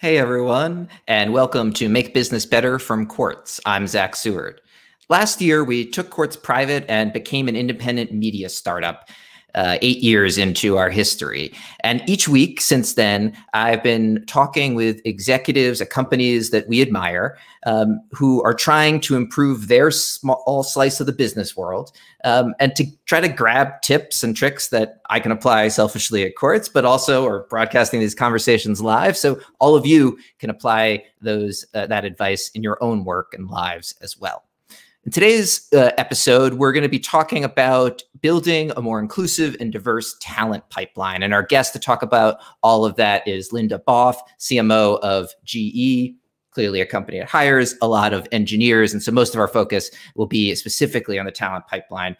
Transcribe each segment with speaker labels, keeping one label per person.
Speaker 1: Hey everyone, and welcome to Make Business Better from Quartz. I'm Zach Seward. Last year, we took Quartz private and became an independent media startup 8 years into our history. And each week since then, I've been talking with executives at companies that we admire who are trying to improve their small slice of the business world and to try to grab tips and tricks that I can apply selfishly at Quartz, but also are broadcasting these conversations live. So all of you can apply that advice in your own work and lives as well. In today's episode, we're going to be talking about building a more inclusive and diverse talent pipeline. And our guest to talk about all of that is Linda Boff, CMO of GE, clearly a company that hires a lot of engineers. And so most of our focus will be specifically on the talent pipeline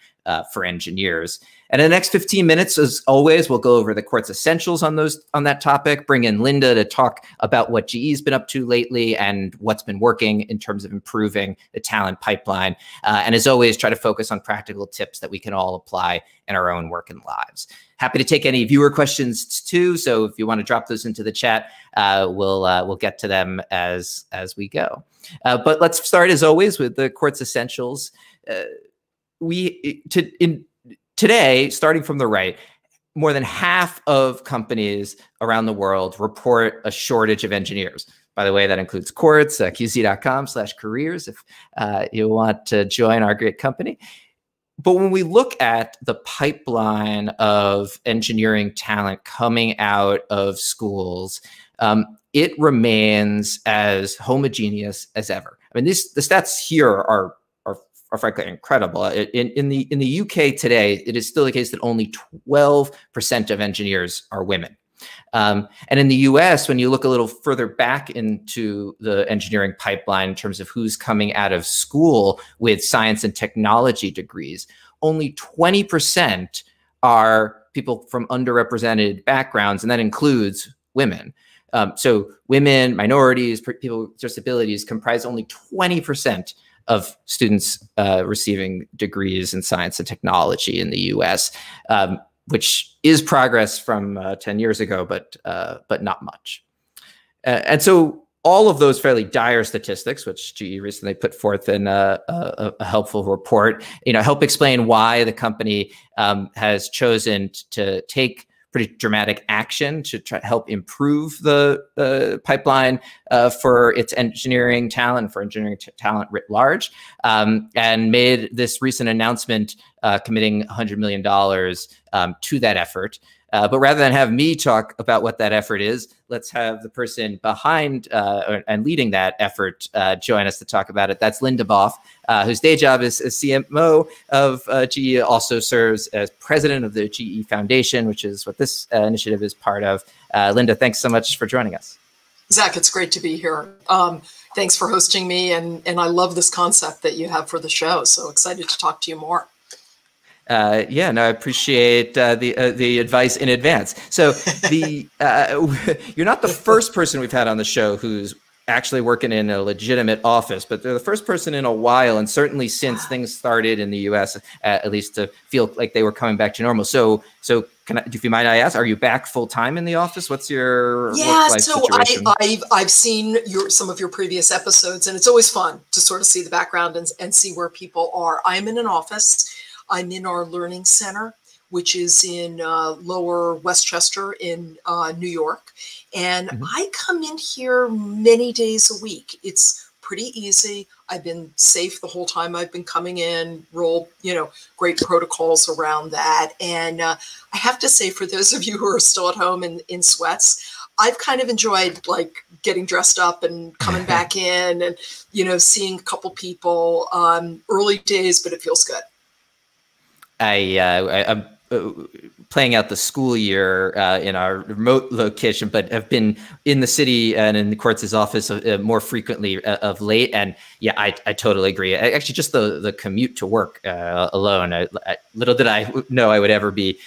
Speaker 1: for engineers. And in the next 15 minutes, as always, we'll go over the Quartz essentials on that topic, bring in Linda to talk about what GE's been up to lately and what's been working in terms of improving the talent pipeline. And as always, try to focus on practical tips that we can all apply in our own work and lives. Happy to take any viewer questions too. So if you want to drop those into the chat, we'll get to them as we go. But let's start, as always, with the Quartz essentials. Today, starting from the right, more than half of companies around the world report a shortage of engineers. By the way, that includes Quartz, qz.com/careers if you want to join our great company. But when we look at the pipeline of engineering talent coming out of schools, it remains as homogeneous as ever. I mean, the stats here are frankly incredible. In the UK today, it is still the case that only 12% of engineers are women. And in the US, when you look a little further back into the engineering pipeline in terms of who's coming out of school with science and technology degrees, only 20% are people from underrepresented backgrounds, and that includes women. So women, minorities, people with disabilities comprise only 20% of students receiving degrees in science and technology in the US, which is progress from 10 years ago, but not much. And so all of those fairly dire statistics, which GE recently put forth in a helpful report, help explain why the company has chosen to take pretty dramatic action to try to help improve the pipeline for its engineering talent, for engineering talent writ large, and made this recent announcement committing $100 million to that effort. But rather than have me talk about what that effort is, let's have the person behind and leading that effort join us to talk about it. That's Linda Boff, whose day job is CMO of GE, also serves as president of the GE Foundation, which is what this initiative is part of. Linda, thanks so much for joining us.
Speaker 2: Zach, it's great to be here. Thanks for hosting me, and I love this concept that you have for the show. So excited to talk to you more.
Speaker 1: Yeah, no, I appreciate the advice in advance. So you're not the first person we've had on the show who's actually working in a legitimate office, but they're the first person in a while, and certainly since things started in the U.S., at least to feel like they were coming back to normal. So if you mind, I ask, are you back full time in the office? What's your work-life situation?
Speaker 2: I've seen some of your previous episodes, and it's always fun to sort of see the background and see where people are. I'm in an office. I'm in our learning center, which is in Lower Westchester in New York. And I come in here many days a week. It's pretty easy. I've been safe the whole time I've been coming in, great protocols around that. And I have to say, for those of you who are still at home in sweats, I've kind of enjoyed getting dressed up and coming back in and, seeing a couple people early days, but it feels good.
Speaker 1: I'm playing out the school year in our remote location, but have been in the city and in the Quartz's office more frequently of late. And yeah, I totally agree. Actually, just the commute to work alone, little did I know I would ever be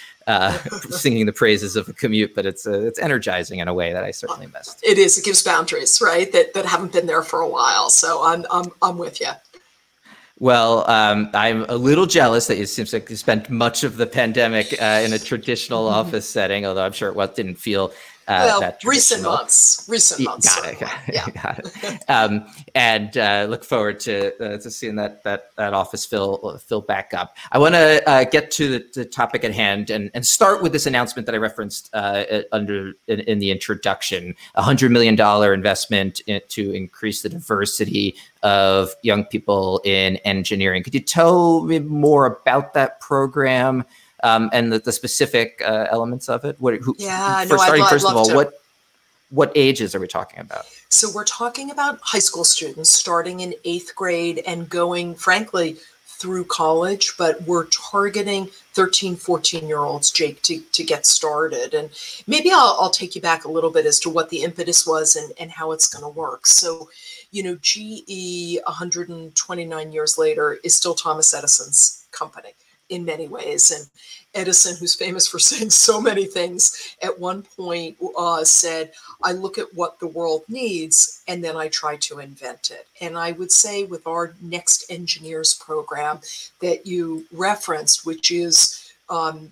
Speaker 1: singing the praises of a commute, but it's energizing in a way that I certainly missed.
Speaker 2: It is. It gives boundaries, right? That haven't been there for a while. So I'm with you.
Speaker 1: Well, I'm a little jealous that it seems like you spent much of the pandemic in a traditional office setting, although I'm sure it didn't feel
Speaker 2: Well,
Speaker 1: that
Speaker 2: recent
Speaker 1: traditional.
Speaker 2: months.
Speaker 1: Got it.
Speaker 2: Yeah.
Speaker 1: Got it. And look forward to seeing that office fill back up. I want to get to the topic at hand and start with this announcement that I referenced in the introduction: $100 million investment to increase the diversity of young people in engineering. Could you tell me more about that program? And the specific elements of it. First of all, what ages are we talking about?
Speaker 2: So we're talking about high school students starting in 8th grade and going, frankly, through college, but we're targeting 13, 14-year-olds, Jake, to get started. And maybe I'll take you back a little bit as to what the impetus was and how it's going to work. So, GE 129 years later is still Thomas Edison's company in many ways. And Edison, who's famous for saying so many things, at one point said, I look at what the world needs and then I try to invent it. And I would say with our Next Engineers program that you referenced, which is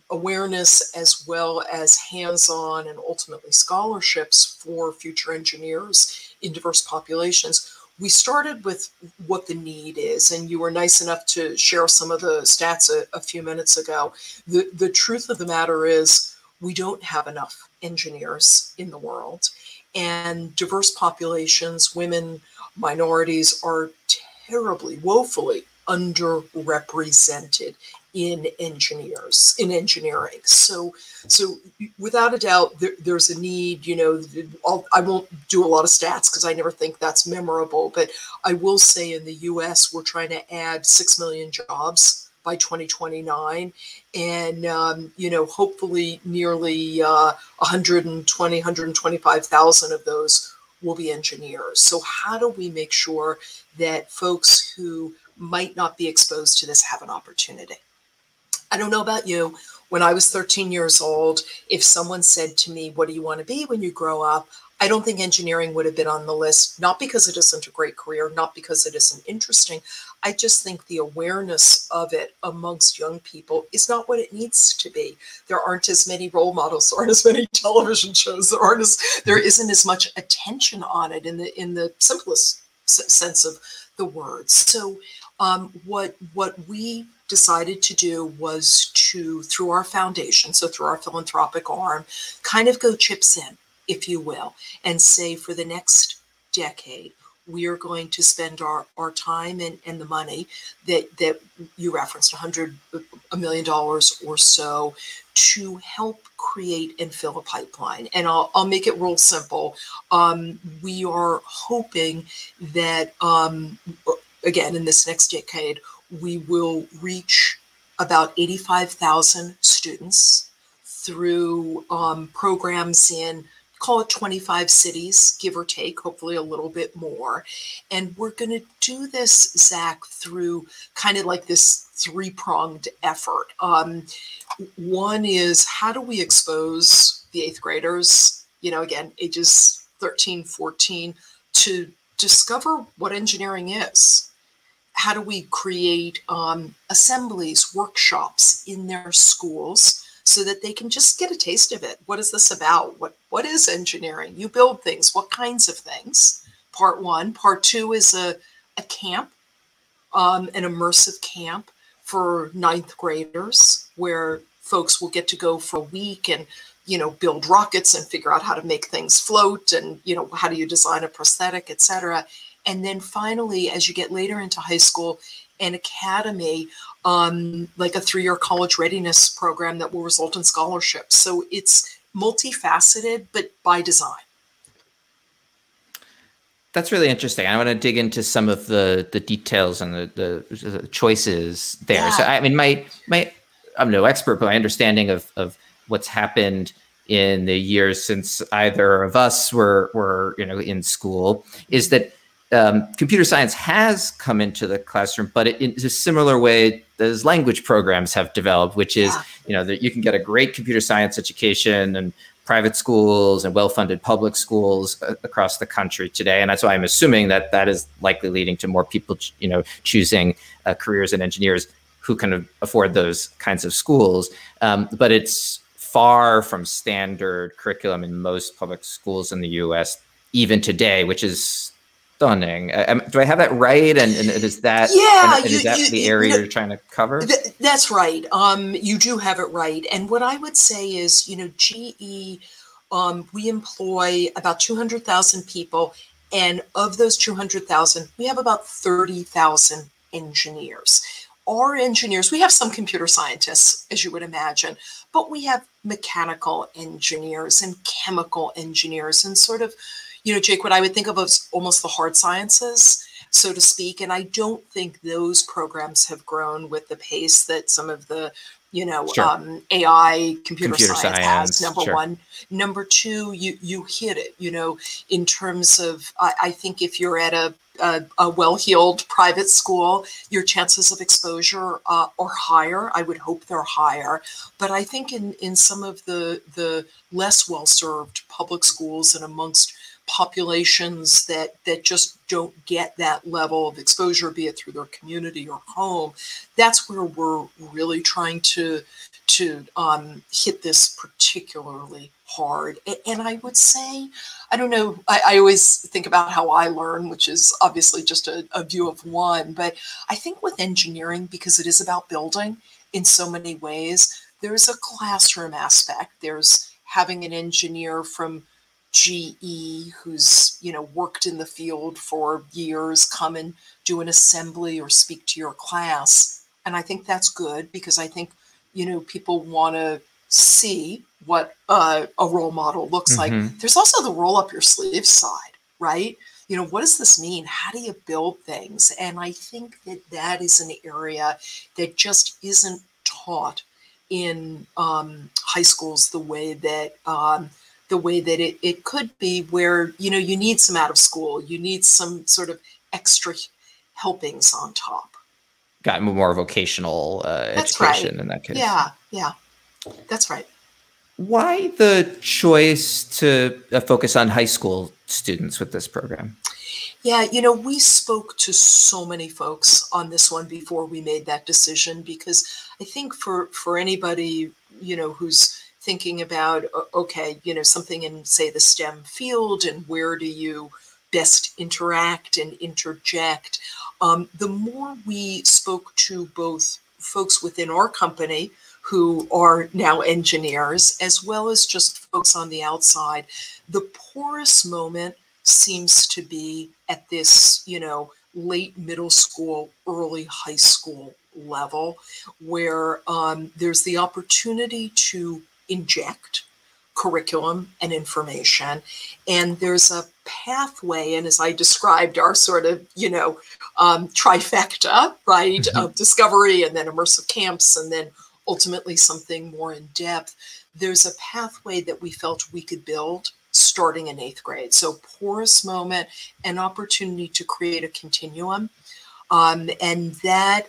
Speaker 2: awareness as well as hands-on and ultimately scholarships for future engineers in diverse populations, we started with what the need is, and you were nice enough to share some of the stats a few minutes ago. The truth of the matter is we don't have enough engineers in the world, and diverse populations, women, minorities, are terribly, woefully underrepresented in engineering. So without a doubt, there's a need. I won't do a lot of stats because I never think that's memorable, but I will say in the U.S. we're trying to add 6 million jobs by 2029, and hopefully nearly 125,000 of those will be engineers. So how do we make sure that folks who might not be exposed to this have an opportunity? I don't know about you. When I was 13 years old, if someone said to me, what do you want to be when you grow up? I don't think engineering would have been on the list, not because it isn't a great career, not because it isn't interesting. I just think the awareness of it amongst young people is not what it needs to be. There aren't as many role models, there aren't as many television shows, there isn't as much attention on it in the simplest sense of the word. So what we decided to do was to, through our foundation, so through our philanthropic arm, kind of go chips in, if you will, and say for the next decade, we are going to spend our time and the money that you referenced, $100 million or so, to help create and fill a pipeline. And I'll make it real simple. We are hoping that, again, in this next decade, we will reach about 85,000 students through programs in, call it 25 cities, give or take, hopefully a little bit more. And we're going to do this, Zach, through kind of like this three-pronged effort. One is, how do we expose the 8th graders, again, ages 13, 14, to discover what engineering is? How do we create assemblies, workshops in their schools so that they can just get a taste of it? What is this about? What is engineering? You build things. What kinds of things? Part one. Part two is a camp, an immersive camp for 9th graders, where folks will get to go for a week and build rockets and figure out how to make things float, and how do you design a prosthetic, etc. And then finally, as you get later into high school, an academy, like a 3-year college readiness program that will result in scholarships. So it's multifaceted, but by design.
Speaker 1: That's really interesting. I want to dig into some of the details and the choices there. Yeah. So, I mean, I'm no expert, but my understanding of what's happened in the years since either of us were in school is that computer science has come into the classroom, but in a similar way as language programs have developed, which is, that you can get a great computer science education in private schools and well-funded public schools across the country today. And that's why I'm assuming that is likely leading to more people, choosing careers in engineers who can afford those kinds of schools. But it's far from standard curriculum in most public schools in the US, even today, which is stunning. Do I have that right? And is that, and is that the area you're trying to cover?
Speaker 2: That's right. You do have it right. And what I would say is, GE, we employ about 200,000 people. And of those 200,000, we have about 30,000 engineers. Our engineers, we have some computer scientists, as you would imagine, but we have mechanical engineers and chemical engineers and sort of, Jake, what I would think of as almost the hard sciences, so to speak. And I don't think those programs have grown with the pace that some of the, AI, computer science has, number one. Number two, you hit it, in terms of, I think if you're at a well-heeled private school, your chances of exposure are higher. I would hope they're higher. But I think in some of the less well-served public schools and amongst populations that just don't get that level of exposure, be it through their community or home, that's where we're really trying to hit this particularly hard. And I would say, I don't know, I always think about how I learn, which is obviously just a view of one, but I think with engineering, because it is about building in so many ways, there's a classroom aspect. There's having an engineer from GE who's, worked in the field for years, come and do an assembly or speak to your class. And I think that's good because I think, people want to see what a role model looks like. There's also the roll up your sleeves side, right? What does this mean? How do you build things? And I think that is an area that just isn't taught in high schools the way that it could be, where, you need some out of school, you need some sort of extra helpings on top.
Speaker 1: Got more vocational education in that case.
Speaker 2: Yeah, that's right.
Speaker 1: Why the choice to focus on high school students with this program?
Speaker 2: Yeah, we spoke to so many folks on this one before we made that decision, because I think for anybody, who's thinking about, okay, something in, say, the STEM field, and where do you best interact and interject? The more we spoke to both folks within our company who are now engineers, as well as just folks on the outside, the poorest moment seems to be at this, late middle school, early high school level, where there's the opportunity to inject curriculum and information, and there's a pathway, and as I described, our sort of trifecta, right, of discovery and then immersive camps and then ultimately something more in depth. There's a pathway that we felt we could build starting in 8th grade. So poorest moment, an opportunity to create a continuum, and that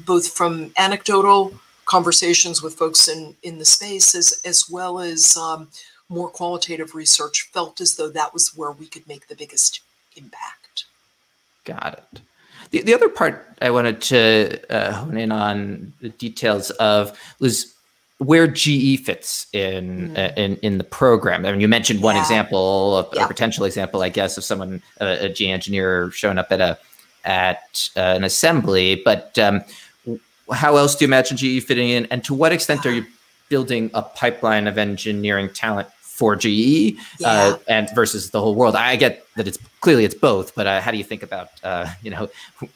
Speaker 2: both from anecdotal conversations with folks in the space, as well as more qualitative research, felt as though that was where we could make the biggest impact.
Speaker 1: Got it. The other part I wanted to hone in on the details of was where GE fits in the program. I mean, you mentioned one example, a potential example, I guess, of someone, a GE engineer showing up at an assembly, but how else do you imagine GE fitting in? And to what extent are you building a pipeline of engineering talent for GE and versus the whole world? I get that it's both, but how do you think about,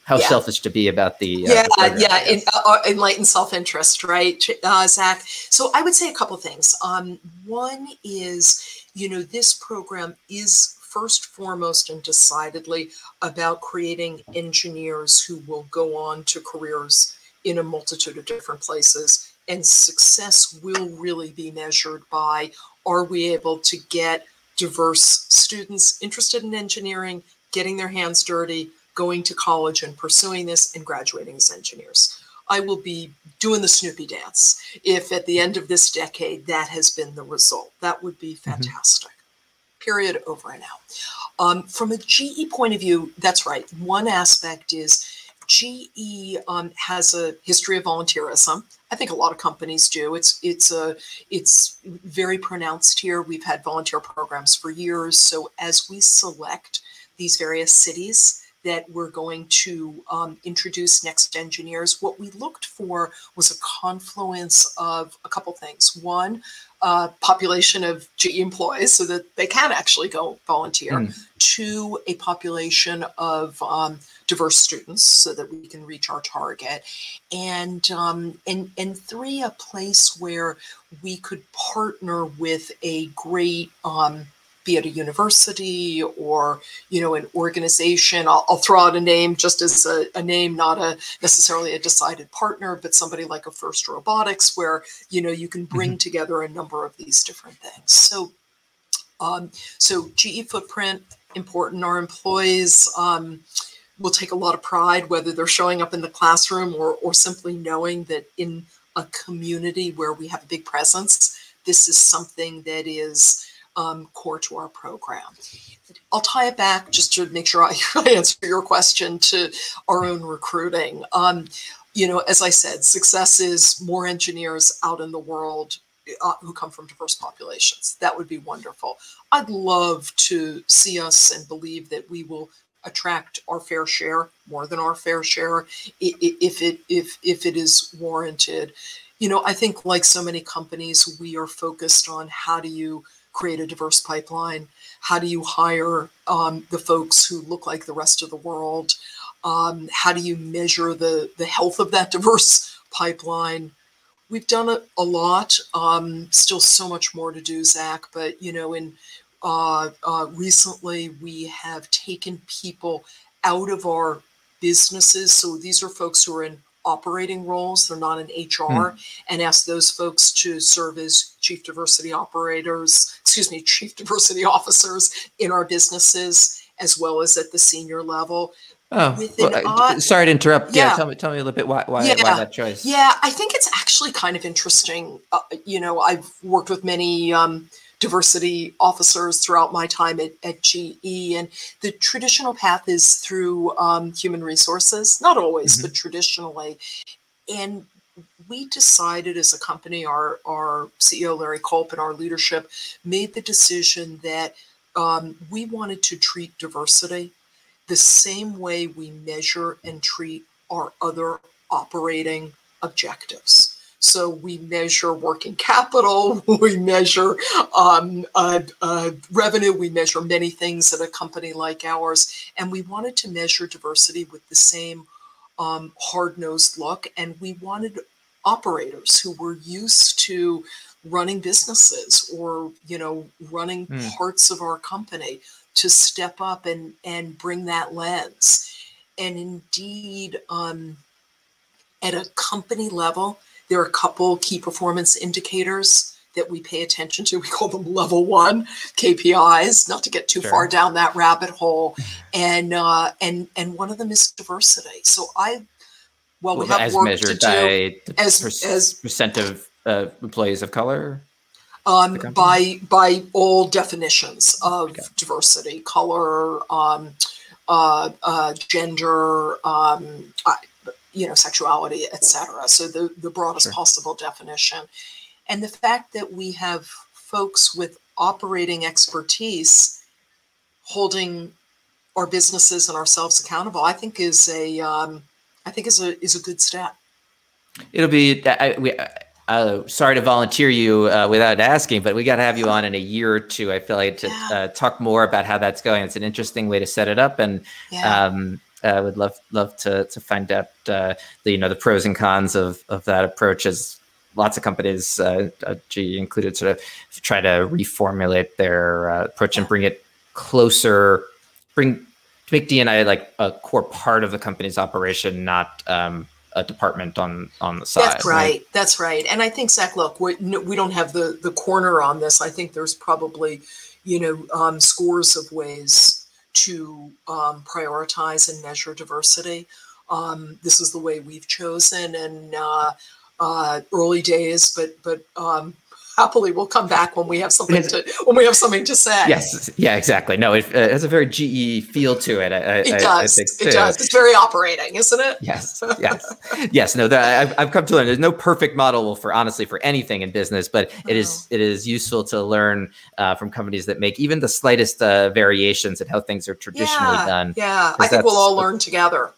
Speaker 1: how selfish to be about the
Speaker 2: enlightened self-interest, right, Zach? So I would say a couple of things. One is, this program is first, foremost, and decidedly about creating engineers who will go on to careers in a multitude of different places. And success will really be measured by, are we able to get diverse students interested in engineering, getting their hands dirty, going to college and pursuing this, and graduating as engineers. I will be doing the Snoopy dance if at the end of this decade that has been the result. That would be fantastic. Period, over and out. From a GE point of view, that's right. One aspect is GE has a history of volunteerism. I think a lot of companies do. It's very pronounced here. We've had volunteer programs for years. So as we select these various cities that we're going to introduce next engineers, what we looked for was a confluence of a couple things. One, population of GE employees so that they can actually go volunteer. Two, a population of diverse students so that we can reach our target. And three, a place where we could partner with a great be it a university or, an organization. I'll throw out a name just as a name, not necessarily a decided partner, but somebody like a First Robotics where, you can bring together a number of these different things. So GE footprint, important. Our employees will take a lot of pride, whether they're showing up in the classroom or simply knowing that in a community where we have a big presence, this is something that is core to our program. I'll tie it back just to make sure I answer your question to our own recruiting. As I said, success is more engineers out in the world who come from diverse populations. That would be wonderful. I'd love to see us and believe that we will attract our fair share, more than our fair share, if it is warranted. I think like so many companies, we are focused on how do you create a diverse pipeline? How do you hire the folks who look like the rest of the world? How do you measure the health of that diverse pipeline? We've done a lot, still so much more to do, Zach, but recently we have taken people out of our businesses. So these are folks who are in operating roles, they're not in HR, and ask those folks to serve as chief diversity officers in our businesses, as well as at the senior level.
Speaker 1: Sorry to interrupt.
Speaker 2: Yeah.
Speaker 1: Tell me a little bit why that choice.
Speaker 2: Yeah, I think it's actually kind of interesting. I've worked with many diversity officers throughout my time at GE, and the traditional path is through human resources, not always, but traditionally. And we decided as a company, our CEO, Larry Culp, and our leadership made the decision that we wanted to treat diversity the same way we measure and treat our other operating objectives. So we measure working capital, we measure revenue, we measure many things at a company like ours, and we wanted to measure diversity with the same hard-nosed look, and we wanted operators who were used to running businesses or running parts of our company to step up and bring that lens. And indeed, at a company level, there are a couple key performance indicators that we pay attention to. We call them level 1 KPIs, not to get too far down that rabbit hole. And one of them is diversity. So we have work to do as
Speaker 1: percent of employees of color.
Speaker 2: By all definitions of diversity, color, gender, sexuality, etc. So the broadest possible definition. And the fact that we have folks with operating expertise holding our businesses and ourselves accountable, I think is a good step.
Speaker 1: It'll be. Sorry to volunteer you without asking, but we got to have you on in a year or two. I feel like to talk more about how that's going. It's an interesting way to set it up, and I would love to find out the pros and cons of that approach. As lots of companies, GE included, sort of try to reformulate their approach and bring it closer, make D&I like a core part of the company's operation, not a department on the side.
Speaker 2: That's right. That's right. And I think, Zach, look, we don't have the corner on this. I think there's probably, scores of ways to prioritize and measure diversity. This is the way we've chosen, and early days, but happily we'll come back when we have something to say.
Speaker 1: Yes, yeah, exactly. No, it has a very GE feel to it.
Speaker 2: It does. It does. It's very operating, isn't it?
Speaker 1: Yes, yes, yes. No, I've come to learn there's no perfect model for anything in business, but it is useful to learn from companies that make even the slightest variations in how things are traditionally done.
Speaker 2: Yeah, I think we'll all learn together.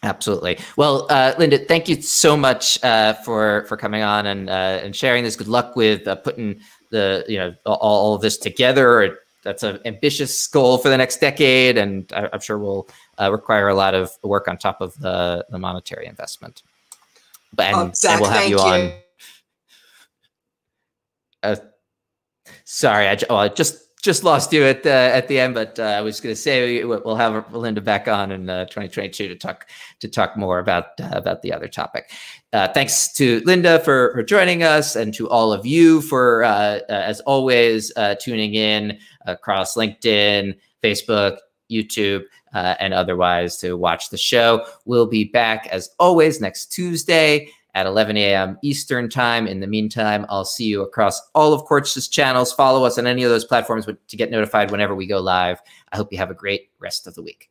Speaker 1: Absolutely. Well, Linda, thank you so much for coming on and sharing this. Good luck with putting all of this together. That's an ambitious goal for the next decade, and I'm sure will require a lot of work on top of the monetary investment. But
Speaker 2: Zach,
Speaker 1: we'll have you on. Sorry, I just lost you at the end, but I was going to say we'll have Linda back on in 2022 to talk more about the other topic. Thanks to Linda for joining us, and to all of you for as always tuning in across LinkedIn, Facebook, YouTube, and otherwise to watch the show. We'll be back as always next Tuesday at 11 a.m. Eastern time. In the meantime, I'll see you across all of Quartz's channels. Follow us on any of those platforms to get notified whenever we go live. I hope you have a great rest of the week.